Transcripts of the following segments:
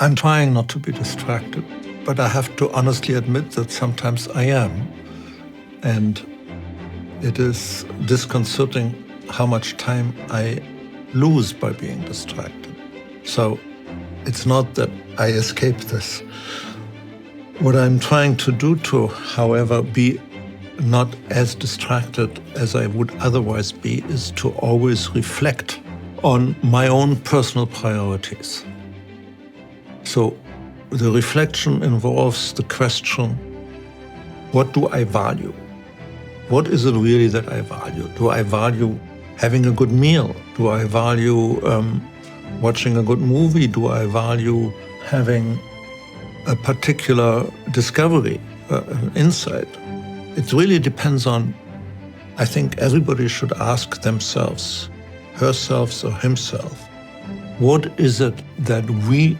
I'm trying not to be distracted, but I have to honestly admit that sometimes I am. And it is disconcerting how much time I lose by being distracted. So it's not that I escape this. What I'm trying to do to, however, be not as distracted as I would otherwise be is to always reflect on my own personal priorities. So the reflection involves the question, what do I value? What is it really that I value? Do I value having a good meal? Do I value watching a good movie? Do I value having a particular discovery, an insight? It really depends on, I think everybody should ask themselves, herself or himself, what is it that we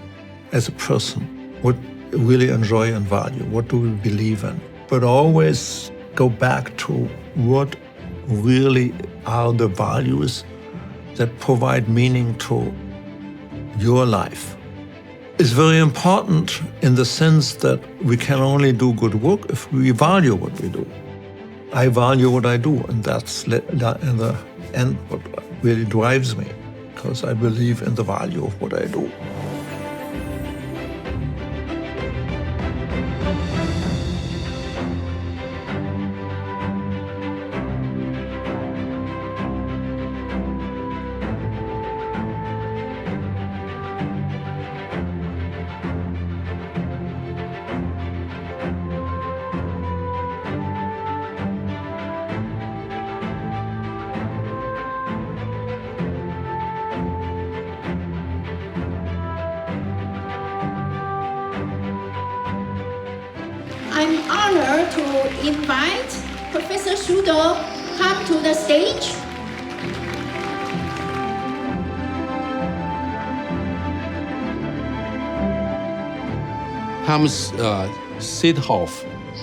as a person would really enjoy and value? What do we believe in? But always go back to what really are the values that provide meaning to your life. It's very important in the sense that we can only do good work if we value what we do. I value what I do, and that's in the end what really drives me, because I believe in the value of what I do. I'm honored to invite Professor Shudo come to the stage. Thomas Sidhoff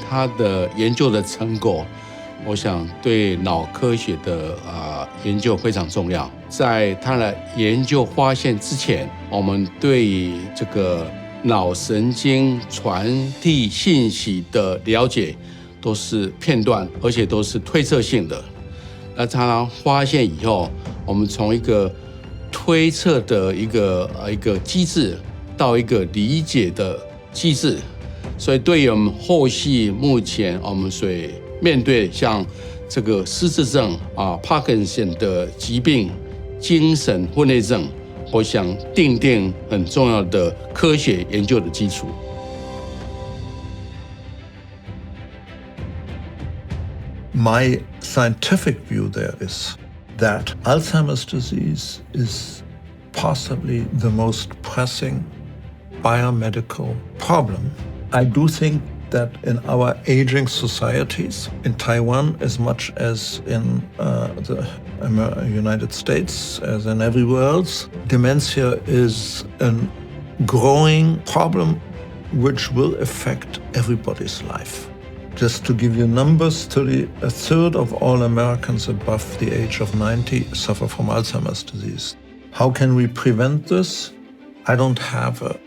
他的研究的成果，我想对脑科学的研究非常重要。在他的研究发现之前，我们对这个脑神经传递信息的了解都是片段，而且都是推测性的。那常常发现以后，我们从一个推测的一个机制到一个理解的机制，所以对于我们后续目前我们所面对像这个失智症帕金森的疾病、精神分裂症，我想奠定很重要的科学研究的基础。My scientific view there is that Alzheimer's disease is possibly the most pressing biomedical problem. I do think that in our aging societies, in Taiwan as much as in the United States, as in everywhere else, dementia is a growing problem which will affect everybody's life. Just to give you numbers, a third of all Americans above the age of 90 suffer from Alzheimer's disease. How can we prevent this? I don't have a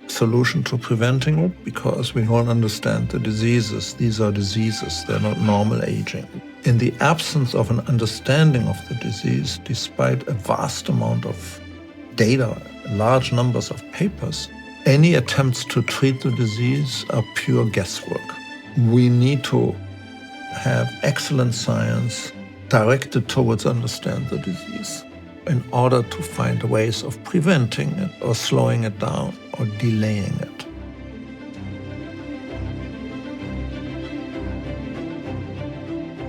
solution to preventing it because we don't understand the diseases. These are diseases, they're not normal aging. In the absence of an understanding of the disease, despite a vast amount of data, large numbers of papers, any attempts to treat the disease are pure guesswork. We need to have excellent science directed towards understand the disease in order to find ways of preventing it or slowing it down or delaying it.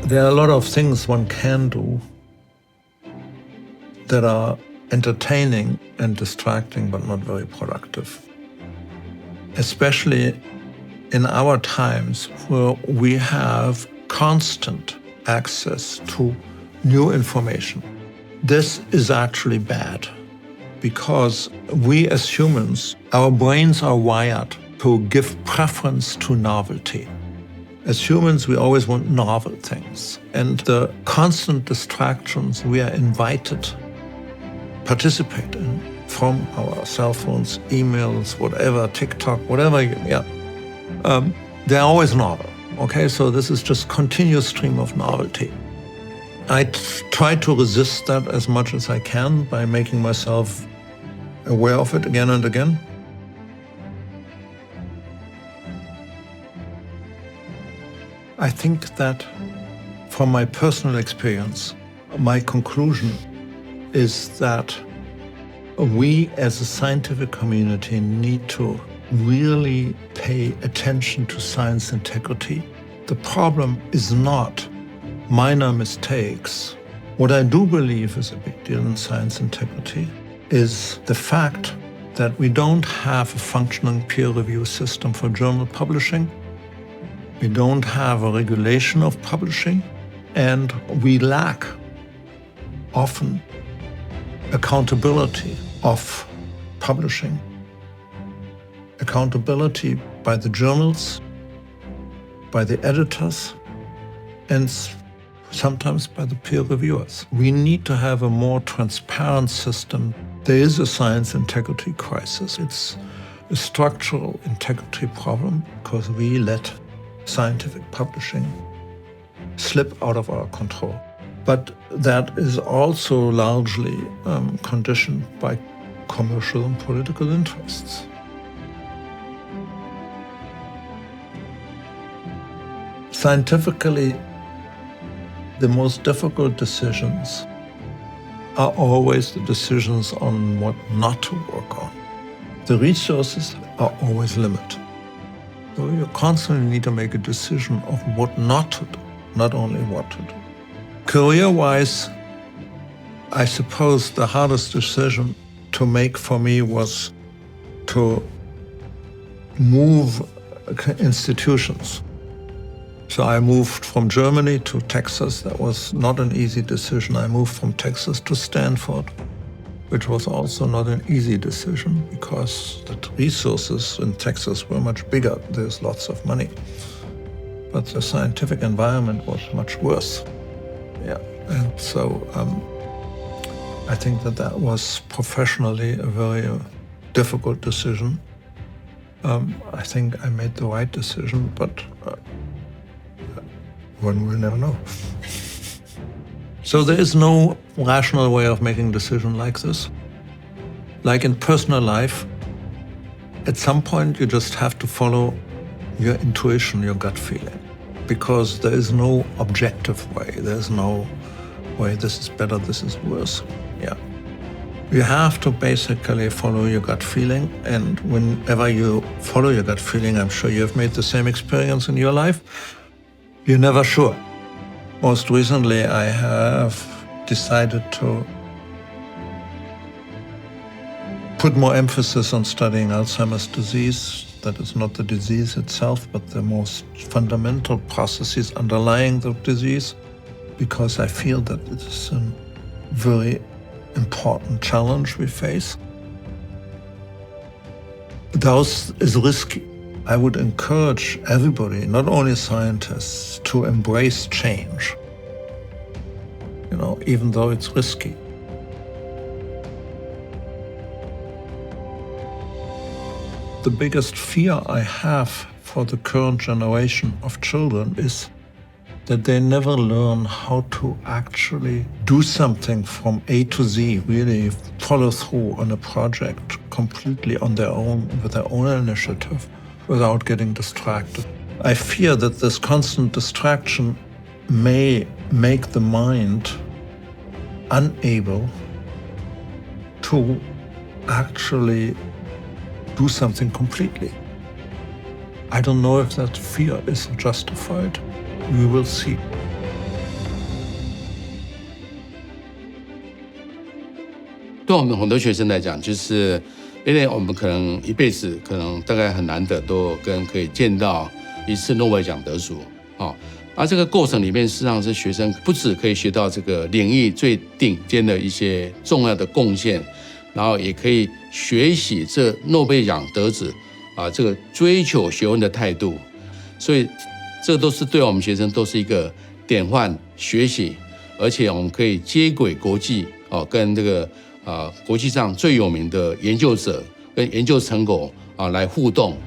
There are a lot of things one can do that are entertaining and distracting but not very productive. Especially in our times where we have constant access to new information. This is actually bad because we as humans, our brains are wired to give preference to novelty. As humans, we always want novel things. And the constant distractions we are invited to participate in from our cell phones, emails, whatever, TikTok, whatever, they're always novel. Okay, so this is just continuous stream of novelty. I try to resist that as much as I can by making myself aware of it again and again. I think that from my personal experience, my conclusion is that we as a scientific community need to really pay attention to science integrity. The problem is not minor mistakes. What I do believe is a big deal in science integrity is the fact that we don't have a functioning peer review system for journal publishing. We don't have a regulation of publishing, and we lack often accountability of publishing. Accountability by the journals, by the editors, and sometimes by the peer reviewers. We need to have a more transparent system. There is a science integrity crisis. It's a structural integrity problem because we let scientific publishing slip out of our control. But that is also largely conditioned by commercial and political interests. Scientifically, the most difficult decisions are always the decisions on what not to work on. The resources are always limited. So you constantly need to make a decision of what not to do, not only what to do. Career-wise, I suppose the hardest decision to make for me was to move institutions. So I moved from Germany to Texas. That was not an easy decision. I moved from Texas to Stanford, which was also not an easy decision because the resources in Texas were much bigger. There's lots of money. But the scientific environment was much worse. Yeah, and so I think that was professionally a very difficult decision. I think I made the right decision, but one will never know. So there is no rational way of making a decision like this. Like in personal life, at some point you just have to follow your intuition, your gut feeling, because there is no objective way. There's no way this is better, this is worse. Yeah. You have to basically follow your gut feeling, and whenever you follow your gut feeling, I'm sure you have made the same experience in your life, you're never sure. Most recently, I have decided to put more emphasis on studying Alzheimer's disease. That is not the disease itself, but the most fundamental processes underlying the disease, because I feel that it is a very important challenge we face. Those is risky. I would encourage everybody, not only scientists, to embrace change, even though it's risky. The biggest fear I have for the current generation of children is that they never learn how to actually do something from A to Z, really follow through on a project completely on their own, with their own initiative, without getting distracted. I fear that this constant distraction may make the mind unable to actually do something completely. I don't know if that fear is justified. We will see. 对我们很多学生来讲，就是因为我们可能一辈子可能大概很难得都可以见到一次诺贝尔奖得主，而这个过程里面，事实上是学生不只可以学到这个领域最顶尖的一些重要的贡献，然后也可以学习这诺贝尔奖得主这个追求学问的态度，所以这都是对我们学生都是一个典范学习，而且我们可以接轨国际跟这个国际上最有名的研究者跟研究成果来互动，